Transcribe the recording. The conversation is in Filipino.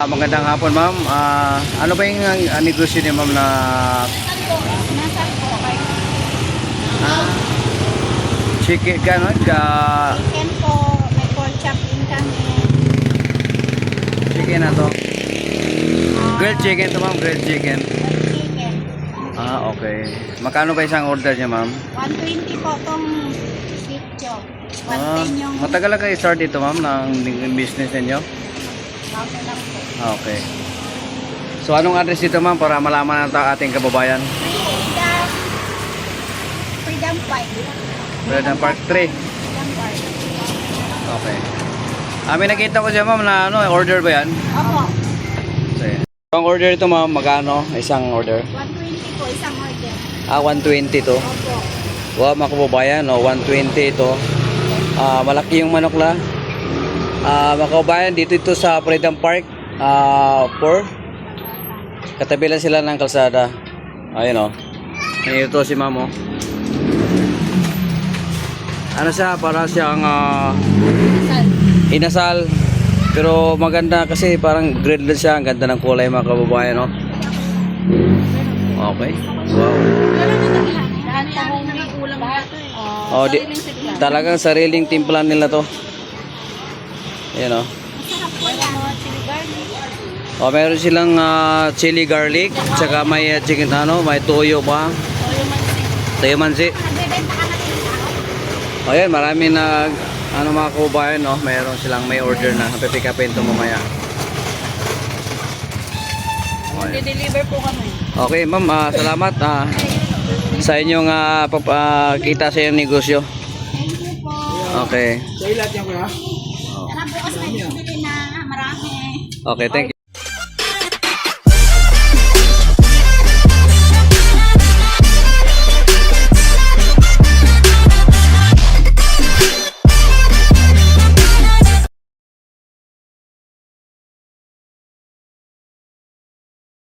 magandang hapon ma'am. Ano ba yung negosyo niyo ma'am na Nasaan po kayo? chicken gano'n? Chicken po, may pork chop din kami. Chicken na to. Grilled chicken to ma'am, grilled chicken. Chicken. Okay. Magkano ba isang order niya ma'am? 120 po itong sitio. 110 yung Matagal na kayo start dito ma'am ng business ninyo? bago lang po. Okay. So anong address dito ma'am para malaman natin ating kababayan? Freedom Park. Freedom Park 3. Freedom Park. Okay. May nakita ko siya ma'am na order ba yan? Opo. Okay. Ang order ito ma'am, magkano? Isang order? 120 po, isang order. 120 to. Opo. Wow, mga kababayan, 120 ito. Malaki yung manok la. Mga kababayan, dito ito sa Freedom Park 4. Katabi lang sila ng kalsada. Ayun ito si ma'am Ano siya, para siyang inasal. Pero maganda kasi parang grilled lang siya. Ang ganda ng kulay mga kababayan Okay. Wow. Talagang sariling timpla nila to. Ayan meron silang chili garlic, tsaka may chicken may toyo pa. Toyo mansi. Ayan, marami na mga kababayan meron silang may order na pipick upin ito mamaya. Deliver po kami. Okay ma'am, salamat sa inyong kita sa inyong negosyo. Thank you po. Okay. Tara bukas may bibili na marami. Okay, thank you.